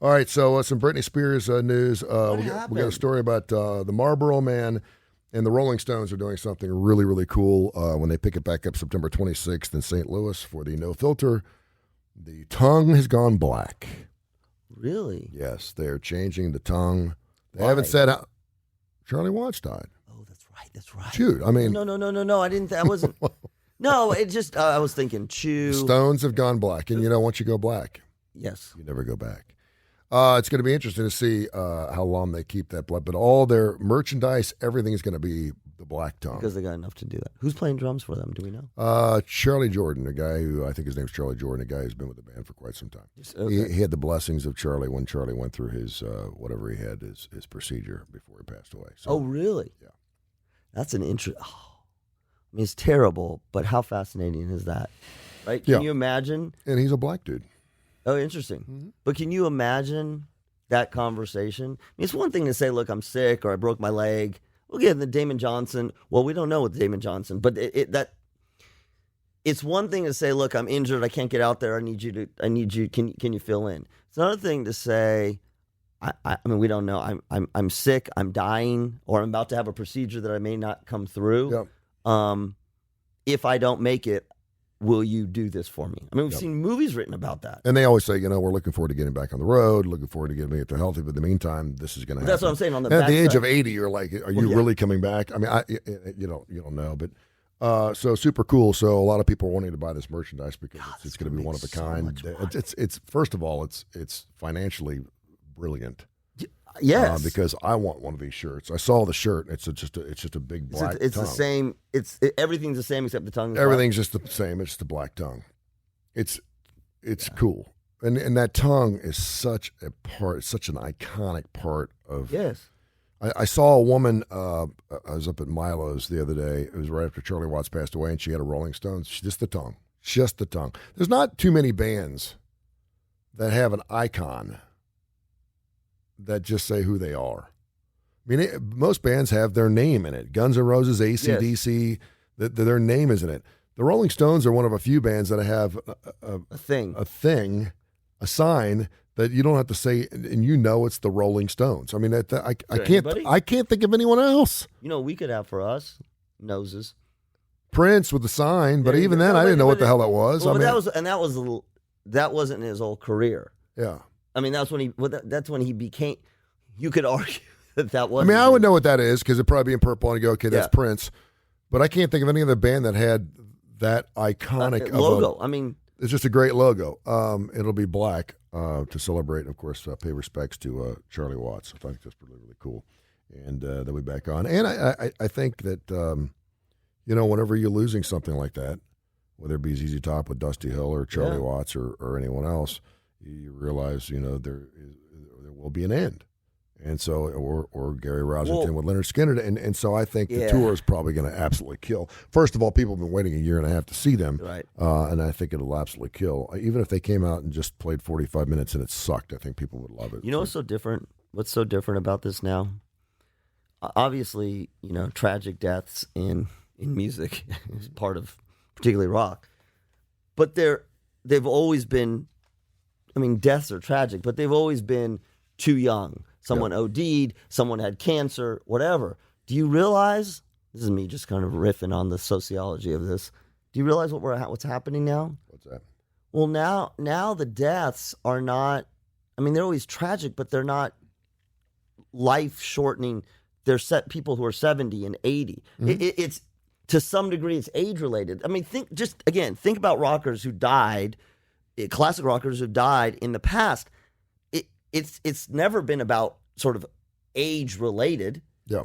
All right, so some Britney Spears news. What We happened? got a story about the Marlboro Man and the Rolling Stones are doing something really, really cool when they pick it back up September 26th in St. Louis for the No Filter. The tongue has gone black. Really? Yes, they're changing the tongue. They Why? haven't said how. Charlie Watts died. Oh, that's right. That's right. Shoot, I mean, No. I didn't. I wasn't. No, it just. I was thinking chew. Stones have gone black, and once you go black, Yes. you never go back. It's going to be interesting to see how long they keep that blood, but all their merchandise, everything is going to be the black tongue. Because they got enough to do that. Who's playing drums for them? Do we know? Charlie Jordan, a guy who I think his name's Charlie Jordan, a guy who's been with the band for quite some time. Okay. He had the blessings of Charlie when Charlie went through his whatever he had, his procedure before he passed away. So, Oh, really? Yeah. That's an interest. Oh, I mean, it's terrible, but how fascinating is that? Right? Can you imagine? And he's a black dude. Oh, interesting. But can you imagine that conversation? I mean, it's one thing to say, look, I'm sick or I broke my leg. We'll get the Damon Johnson. Well, we don't know with Damon Johnson, but it's one thing to say, look, I'm injured. I can't get out there. I need you. Can you fill in? It's another thing to say, I mean, we don't know. I'm sick. I'm dying, or I'm about to have a procedure that I may not come through. Yep. If I don't make it, will you do this for me? I mean, we've seen movies written about that. And they always say, we're looking forward to getting back on the road, looking forward to getting to healthy. But in the meantime, this is going to happen. That's what I'm saying. On the at the age backside. of 80, you're like, are you really coming back? I mean, you don't know, but so super cool. So a lot of people are wanting to buy this merchandise because it's going to be one of a kind. It's first of all, it's financially brilliant. Yes, because I want one of these shirts. I saw the shirt. It's just a big black. It's tongue. the same. Everything's the same except the tongue. Everything's just the same. It's just a black tongue. It's cool, and that tongue is such an iconic part of. Yes. I saw a woman. I was up at Milo's the other day. It was right after Charlie Watts passed away, and she had a Rolling Stones. Just the tongue. There's not too many bands that have an icon that just say who they are. I mean, most bands have their name in it. Guns N' Roses, AC/DC, their name is in it. The Rolling Stones are one of a few bands that have a sign that you don't have to say, and it's the Rolling Stones. I mean, I can't think of anyone else. We could have for us noses. Prince with the sign, but even then, I didn't know what the hell that was. Well, that wasn't his whole career. Yeah. I mean, that's when he became. You could argue that was. I mean, I would know what that is because it'd probably be in purple, and you go, okay, that's Prince. But I can't think of any other band that had that iconic logo. It's just a great logo. It'll be black to celebrate, and of course, pay respects to Charlie Watts. I think that's really, really cool. And they'll be back on. And I think that whenever you're losing something like that, whether it be ZZ Top with Dusty Hill or Charlie Watts or anyone else, you realize, there will be an end. And so, or Gary Rossington with Leonard Skinner. And so I think the tour is probably going to absolutely kill. First of all, people have been waiting a year and a half to see them. Right. And I think it'll absolutely kill. Even if they came out and just played 45 minutes and it sucked, I think people would love it. What's so different? What's so different about this now? Obviously, tragic deaths in music is part of particularly rock. But they've always been, deaths are tragic, but they've always been too young. Someone OD'd, someone had cancer, whatever. Do you realize, this is me just kind of riffing on the sociology of this, do you realize what's happening now? What's that? Well, now the deaths are not, they're always tragic, but they're not life-shortening. They're people who are 70 and 80. Mm-hmm. It's, to some degree, it's age-related. Think about rockers who died, classic rockers who died in the past. It's never been about sort of age related. Yeah.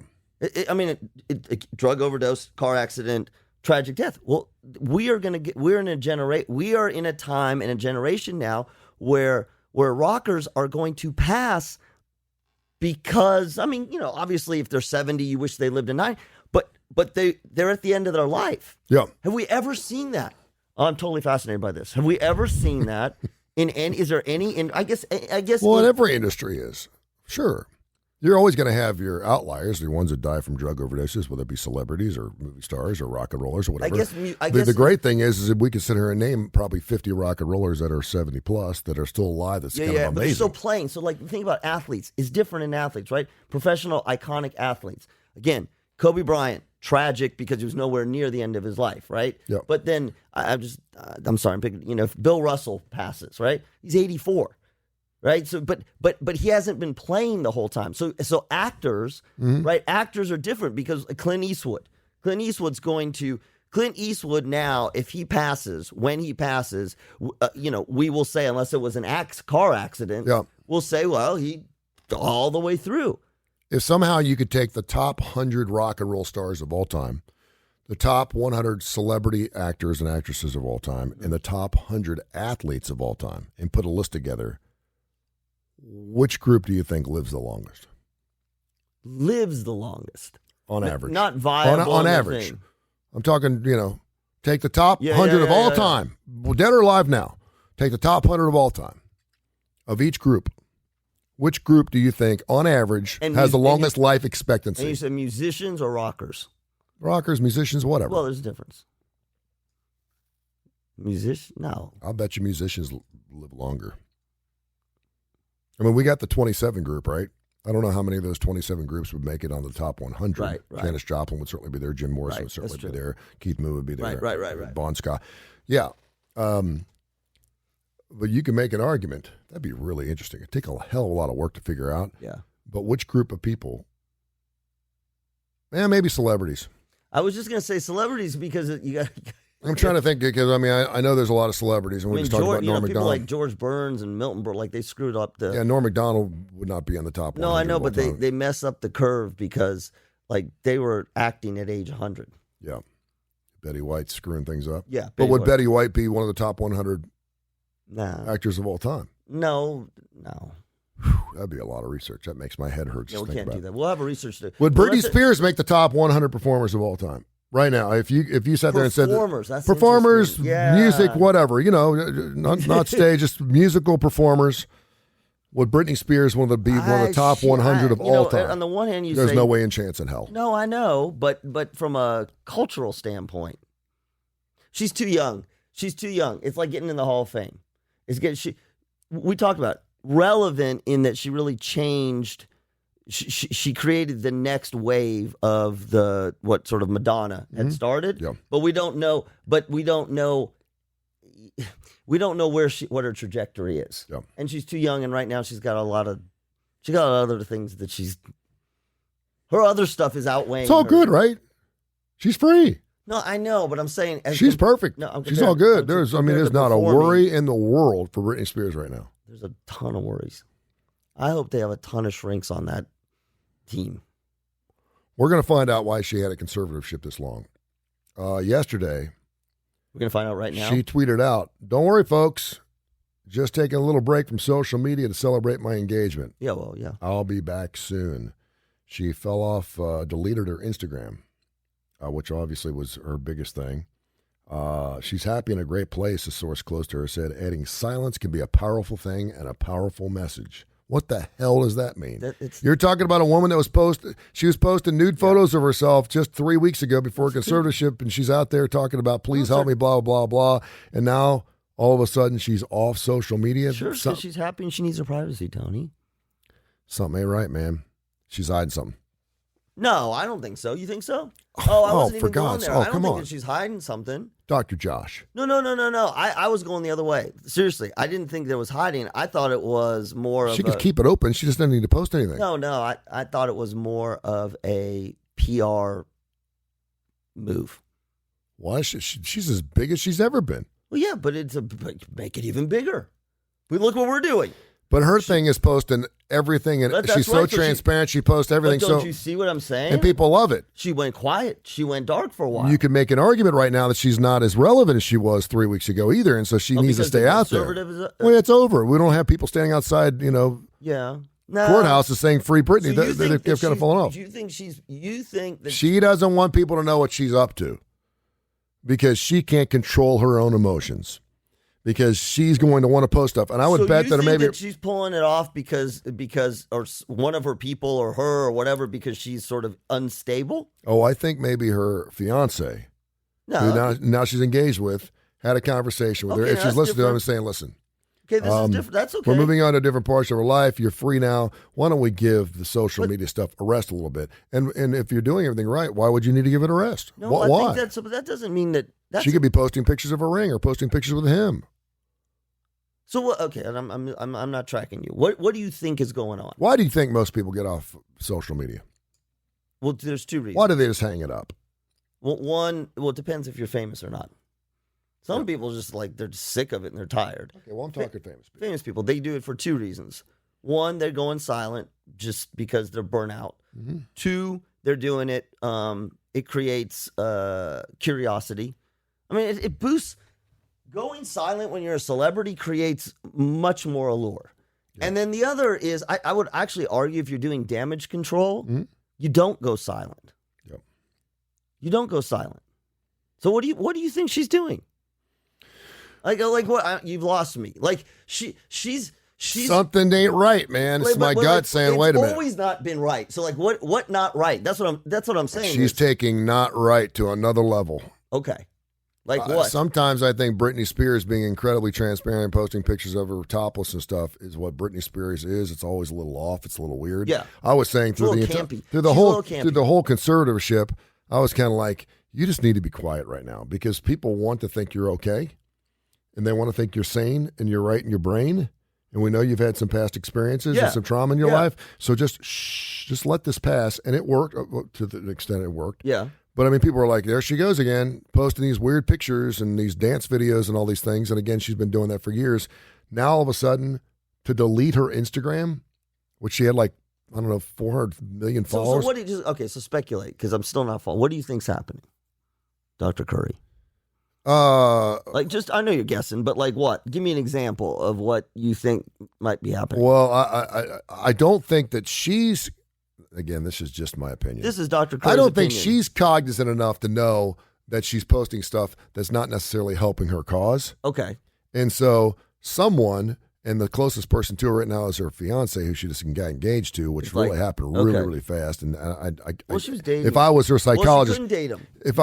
Drug overdose, car accident, tragic death. Well, we are in a time and a generation now where rockers are going to pass because, obviously if they're 70, you wish they lived to 90, but they're at the end of their life. Yeah. Have we ever seen that? I'm totally fascinated by this. Have we ever seen that? Is there any? I guess. Well, in every industry is sure. You're always going to have your outliers, the ones that die from drug overdoses, whether it be celebrities or movie stars or rock and rollers or whatever. I guess the great thing is that we can sit here and name probably 50 rock and rollers that are 70 plus that are still alive. That's kind of amazing. But they're still playing. So, like, the thing about athletes is different in athletes, right? Professional, iconic athletes. Again, Kobe Bryant, tragic because he was nowhere near the end of his life, right? Yep. But then I'm sorry, I'm picking, if Bill Russell passes, right? He's 84. Right. So, but he hasn't been playing the whole time. So actors, right? Actors are different because Clint Eastwood now, if he passes, when he passes, we will say, unless it was an car accident, we'll say, well, he all the way through. If somehow you could take the top 100 rock and roll stars of all time, the top 100 celebrity actors and actresses of all time, and the top 100 athletes of all time, and put a list together, which group do you think lives the longest? Lives the longest. On average. Not viable. On average. Thing. I'm talking, take the top 100 of all time, dead or alive now. Take the top 100 of all time of each group. Which group do you think, on average, has the longest life expectancy? And you said musicians or rockers? Rockers, musicians, whatever. Well, there's a difference. No. I'll bet you musicians live longer. I mean, we got the 27 group, right? I don't know how many of those 27 groups would make it on the top 100. Right. Janis Joplin would certainly be there. Jim Morrison would certainly be there. Keith Moon would be there. Right. Bon Scott. Yeah. But you can make an argument. That'd be really interesting. It'd take a hell of a lot of work to figure out. Yeah. But which group of people? Maybe celebrities. I was just going to say celebrities because you got... I'm trying to think because, I know there's a lot of celebrities. And we just talked about Norm Macdonald. People like George Burns and Milton Berle, like they screwed up the... Yeah, Norm Macdonald would not be on the top 100. No, I know, but they mess up the curve because, like, they were acting at age 100. Yeah. Betty White screwing things up. Yeah. But would Betty White be one of the top 100 actors of all time? No. That'd be a lot of research. That makes my head hurt. We can't do that. We'll have a research. Would Britney Spears make the top 100 performers of all time? Right now, if you sat there and said performers, music, whatever, not stage, just musical performers, would Britney Spears one of the top 100 of all time? On the one hand, there's no way in chance in hell. No, I know, but from a cultural standpoint, she's too young. It's like getting in the Hall of Fame. We talked about it. Relevant in that she really changed. She created the next wave of what sort of Madonna had started. Yeah. But we don't know. What her trajectory is. Yeah. And she's too young. And right now she's got a lot of other things that her other stuff is outweighing. It's all good, right? She's free. No, I know, but I'm saying she's perfect. No, she's all good. There's not a worry in the world for Britney Spears right now. There's a ton of worries. I hope they have a ton of shrinks on that team. We're going to find out why she had a conservatorship this long. Yesterday, we're going to find out right now. She tweeted out, "Don't worry, folks. Just taking a little break from social media to celebrate my engagement. Yeah, well, yeah. I'll be back soon." She fell off, deleted her Instagram, which obviously was her biggest thing. She's happy in a great place, a source close to her said. Adding silence can be a powerful thing and a powerful message. What the hell does that mean? You're talking about a woman that was posting nude photos of herself just 3 weeks ago before conservatorship, and she's out there talking about, please help me, blah, blah, blah. And now, all of a sudden, she's off social media. Sure, because she's happy and she needs her privacy, Tony. Something ain't right, man. She's hiding something. No, I don't think so. You think so? I wasn't even going there. I don't think that she's hiding something. Dr. Josh. No. I was going the other way. Seriously, I didn't think there was hiding. I thought it was more of She could keep it open. She just doesn't need to post anything. No. I thought it was more of a PR move. Why? She's as big as she's ever been. Well, yeah, but make it even bigger. Look what we're doing. But her thing is posting everything, and she's so transparent. She posts everything. But don't you see what I'm saying? And people love it. She went quiet. She went dark for a while. You can make an argument right now that she's not as relevant as she was 3 weeks ago either, and so she needs to stay out there. Well, it's over. We don't have people standing outside, Yeah. courthouses saying free Britney. So they've kind of fallen off. You think that she doesn't want people to know what she's up to because she can't control her own emotions. because she's going to want to post stuff. And I would So bet you that think maybe that she's pulling it off because or one of her people or her or whatever because she's sort of unstable. I think maybe her fiance, No, who now she's engaged with, had a conversation with her, Okay, and now she's that's listening to him and different. saying, "Listen, okay, this is different. That's okay. we're moving on to different parts of her life. You're free now. Why don't we give the social media stuff a rest a little bit? And if you're doing everything right, why would you need to give it a rest? No, Why? I think that doesn't mean that. She could be posting pictures of her ring or posting pictures with him. So what? Okay, and I'm not tracking you. What do you think is going on? Why do you think most people get off social media? Well, there's two reasons. Why do they just hang it up? Well, it depends if you're famous or not. Some people just they're just sick of it and they're tired. Okay, well, I'm talking famous people. Famous people, they do it for two reasons. One, they're going silent just because they're burnt out. Mm-hmm. Two, they're doing it. It creates curiosity. I mean, it boosts. Going silent when you're a celebrity creates much more allure. Yeah. And then the other is, I would actually argue if you're doing damage control, you don't go silent. Yep. You don't go silent. So what do you think she's doing? Like what? You've lost me. Like she's something ain't right, man. It's my gut saying, "Wait a minute." It's always not been right. So what not right? That's what I'm saying. She's taking not right to another level. Okay. Like what? Sometimes I think Britney Spears being incredibly transparent, posting pictures of her topless and stuff is what Britney Spears is. It's always a little off. It's a little weird. Yeah. I was saying through the whole conservatorship, I was kind of like, you just need to be quiet right now because people want to think you're okay, and they want to think you're sane and you're right in your brain. And we know you've had some past experiences and some trauma in your life, so just let this pass. And it worked to the extent it worked. Yeah. But I mean, people are like, there she goes again, posting these weird pictures and these dance videos and all these things. And again, she's been doing that for years. Now, all of a sudden, to delete her Instagram, which she had 400 million followers. So what do you so speculate, because I'm still not following. What do you think's happening, Dr. Kurre? I know you're guessing, but what? Give me an example of what you think might be happening. Well, I don't think that she's. Again, this is just my opinion. This is Dr. Kurre's I don't think opinion. she's cognizant enough to know that she's posting stuff that's not necessarily helping her cause. Okay. And so someone, and the closest person to her right now is her fiance, who she just got engaged to, which really happened really fast. And she was dating. If I was her psychologist, she couldn't date him. If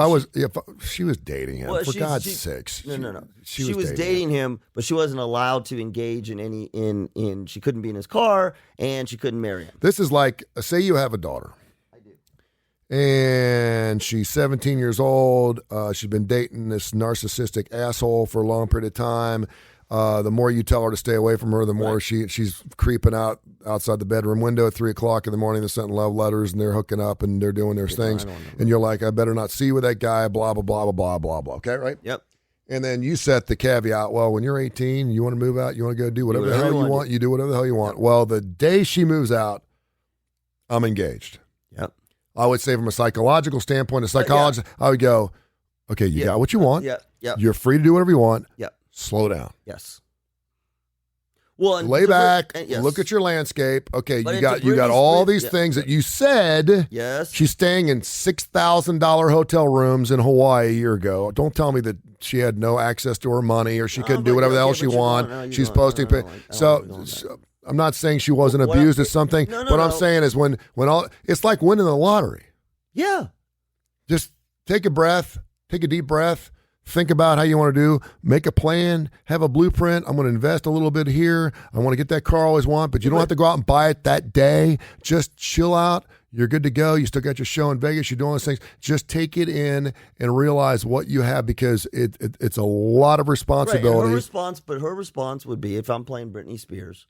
she was dating him, Well, for God's sakes. No. She was dating him, but she wasn't allowed to engage in any in. She couldn't be in his car, and she couldn't marry him. This is like, say you have a daughter. I do. And she's 17 years old. She's been dating this narcissistic asshole for a long period of time. The more you tell her to stay away from her, the more she's creeping outside the bedroom window at 3:00 in the morning. They're sending love letters and they're hooking up and they're doing their things. And you're like, I better not see you with that guy, blah, blah, blah, blah, blah, blah, blah. Okay, right? Yep. And then you set the caveat, well, when you're 18, you want to move out, you want to go do whatever the hell you want, you do whatever the hell you want. Well, the day she moves out, I'm engaged. Yep. I would say from a psychological standpoint, I would go, okay, you got what you want. Yeah. You're free to do whatever you want. Yep. Slow down. Yes. Well, lay back, look at your landscape. Okay, you got all these things that you said. Yes. She's staying in $6,000 hotel rooms in Hawaii a year ago. Don't tell me that she had no access to her money or she couldn't do whatever the hell she wanted. She's posting. So I'm not saying she wasn't abused or something. What I'm saying is when all it's like winning the lottery. Yeah. Just take a breath, take a deep breath. Think about how you want to do. Make a plan. Have a blueprint. I'm going to invest a little bit here. I want to get that car I always want, but you don't have to go out and buy it that day. Just chill out. You're good to go. You still got your show in Vegas. You're doing those things. Just take it in and realize what you have because it's a lot of responsibility. Right. Her response would be, if I'm playing Britney Spears,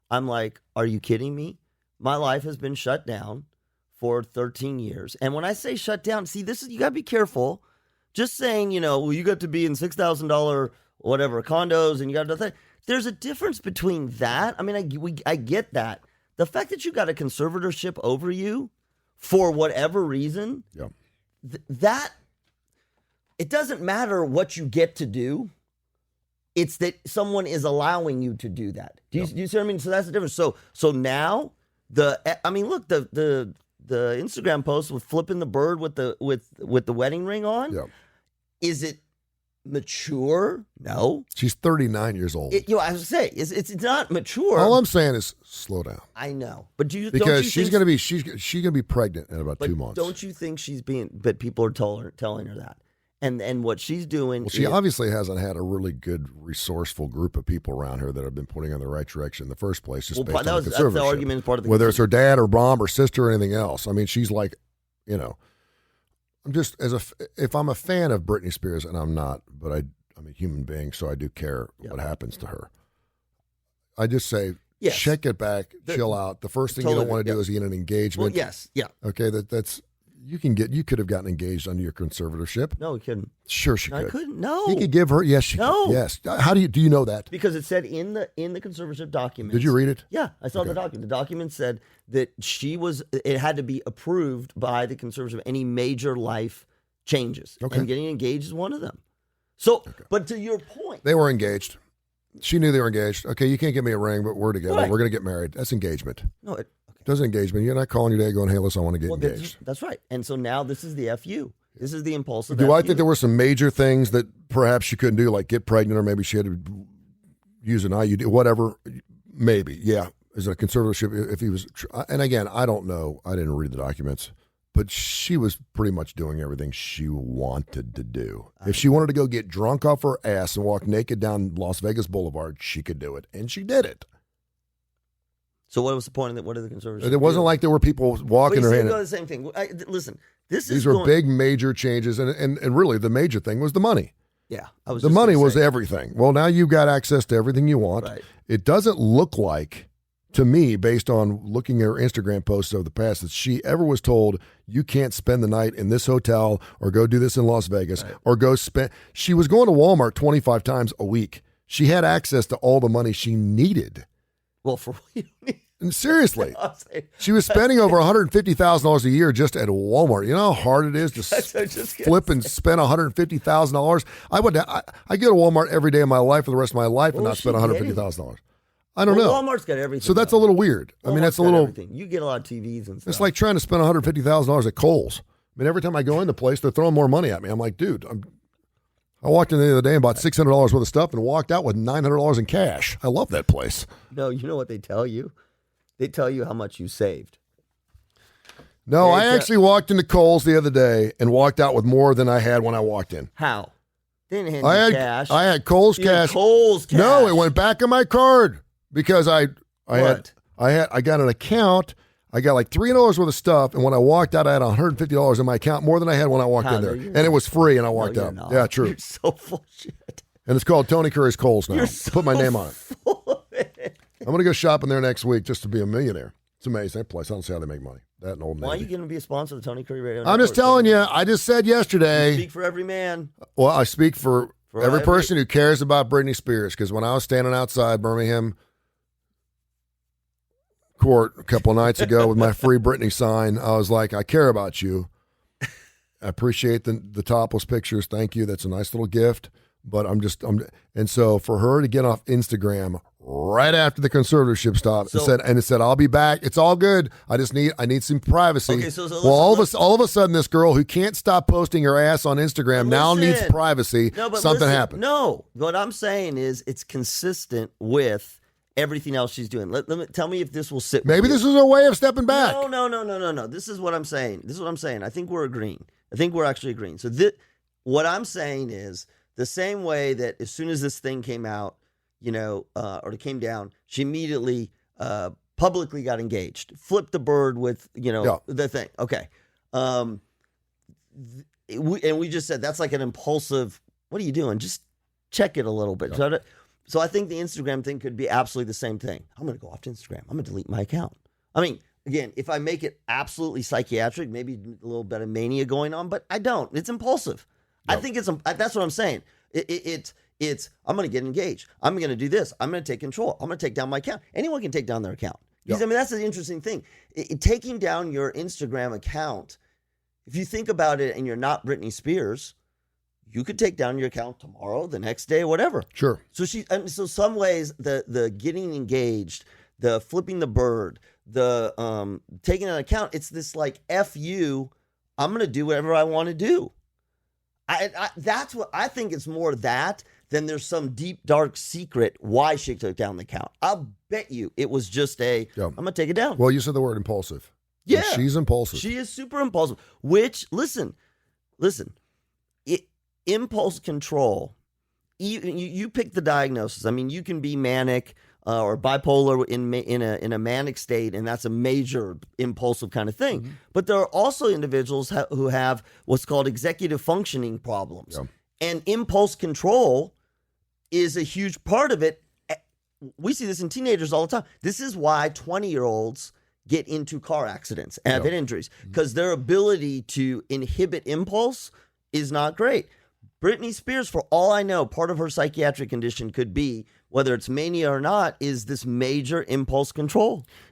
I'm like, are you kidding me? My life has been shut down for 13 years. And when I say shut down, see, you got to be careful. Just saying, well, you got to be in $6,000 whatever condos and you got to think. There's a difference between that. I mean, I get that. The fact that you got a conservatorship over you for whatever reason, that it doesn't matter what you get to do. It's that someone is allowing you to do that. Do you see what I mean? So that's the difference. So now look, the Instagram post with flipping the bird with the wedding ring on. Yep. Is it Mature? No. She's 39 years old. I was gonna say it's not mature. All I'm saying is slow down. I know, but Because she's gonna be pregnant in about 2 months. Don't you think but people are telling her that, and what she's doing? Well, she obviously hasn't had a really good, resourceful group of people around her that have been putting her in the right direction in the first place. Just based on the that's the conservatorship. argument. Part of the whether it's her dad or mom or sister or anything else. I mean, she's like, I'm just if I'm a fan of Britney Spears, and I'm not, but I'm a human being, so I do care what happens to her. I just say, check it back, chill out. The first thing you don't want to do is get an engagement. Well, yes, yeah. Okay, that's you could have gotten engaged under your conservatorship. No, he couldn't. Sure, she could. I couldn't. No, he could give her. Yes, she could. Yes. How do you know that? Because it said in the conservatorship documents. Did you read it? Yeah, I saw the document. The document said that it had to be approved by the conservatorship. Any major life changes, and getting engaged is one of them. So, but to your point, they were engaged. She knew they were engaged. Okay, you can't give me a ring, but we're together. Right. We're going to get married. That's engagement. No, it doesn't engagement. You're not calling your dad going, hey, listen, I want to get engaged. That's right. And so now this is the FU. This is the impulsive Do FU. I think there were some major things that perhaps she couldn't do, like get pregnant, or maybe she had to use an IUD, whatever? Maybe, yeah. Is it a conservatorship if he was? And again, I don't know. I didn't read the documents. But she was pretty much doing everything she wanted to do. If she wanted to go get drunk off her ass and walk naked down Las Vegas Boulevard, she could do it. And she did it. So what was the point of that? What did the conservatives It wasn't like there were people walking her hand. The same thing. Listen, these were big, major changes. And really, the major thing was the money. Yeah. The money was everything. Well, now you've got access to everything you want. Right. It doesn't look like, to me, based on looking at her Instagram posts of the past, that she ever was told, you can't spend the night in this hotel or go do this in Las Vegas or go spend. She was going to Walmart 25 times a week. She had access to all the money she needed. Well, for what you need. And seriously, she was spending over $150,000 a year just at Walmart. You know how hard it is to flip and spend $150,000? I go to Walmart every day of my life for the rest of my life and not spend $150,000. I don't know. Walmart's got everything. So that's a little weird. I mean, that's a little. Everything. You get a lot of TVs and stuff. It's like trying to spend $150,000 at Kohl's. I mean, every time I go in the place, they're throwing more money at me. I'm like, dude, I walked in the other day and bought $600 worth of stuff and walked out with $900 in cash. I love that place. No, you know what they tell you? They tell you how much you saved. No, I actually walked into Kohl's the other day and walked out with more than I had when I walked in. How? They didn't hand you cash. I had Kohl's cash. Kohl's cash. No, it went back in my card. Because I got an account. I got like $300 worth of stuff, and when I walked out, I had $150 in my account, more than I had when I walked in there, and it was free. And I walked out. Not. Yeah, true. You're so full of shit. And it's called Tony Curry's Kohl's now. You're so put my name on it. Full of it. I'm going to go shopping there next week just to be a millionaire. It's amazing that place. I don't see how they make money. That and Old Navy. Why are you going to be a sponsor of the Tony Curry Radio? I'm just telling you. I just said yesterday. You speak for every man. Well, I speak for every person who cares about Britney Spears. Because when I was standing outside Birmingham court a couple of nights ago with my Free Britney sign, I was like, I care about you. I appreciate the topless pictures. Thank you. That's a nice little gift. But and so for her to get off Instagram right after the conservatorship stopped it said, I'll be back. It's all good. I need some privacy. Okay, so all of a sudden, this girl who can't stop posting her ass on Instagram now needs privacy. Something happened. No, what I'm saying is it's consistent with everything else she's doing. Tell me if this will sit. Maybe this is a way of stepping back. No. This is what I'm saying. I think we're agreeing. I think we're actually agreeing. So what I'm saying is the same way that as soon as this thing came out, or it came down, she immediately publicly got engaged, flipped the bird with, the thing. Okay. We just said that's like an impulsive, what are you doing? Just check it a little bit. Yeah. So I think the Instagram thing could be absolutely the same thing. I'm going to go off to Instagram. I'm going to delete my account. I mean, again, if I make it absolutely psychiatric, maybe a little bit of mania going on, but I don't. It's impulsive. Yep. I think that's what I'm saying. It's I'm going to get engaged. I'm going to do this. I'm going to take control. I'm going to take down my account. Anyone can take down their account. Yep. I mean, that's the interesting thing. Taking down your Instagram account, if you think about it and you're not Britney Spears, you could take down your account tomorrow, the next day, whatever. Sure. So so some ways the getting engaged, the flipping the bird, the taking an account, it's this like F you, I'm going to do whatever I want to do. That's what I think. It's more that than there's some deep, dark secret why she took down the count. I'll bet you it was just I'm going to take it down. Well, you said the word impulsive. Yeah. And she's impulsive. She is super impulsive, which, listen, impulse control, you pick the diagnosis. I mean, you can be manic or bipolar in a manic state, and that's a major impulsive kind of thing. Mm-hmm. But there are also individuals who have what's called executive functioning problems. Yeah. And impulse control is a huge part of it. We see this in teenagers all the time. This is why 20-year-olds get into car accidents and have head injuries, because their ability to inhibit impulse is not great. Britney Spears, for all I know, part of her psychiatric condition could be, whether it's mania or not, is this major impulse control.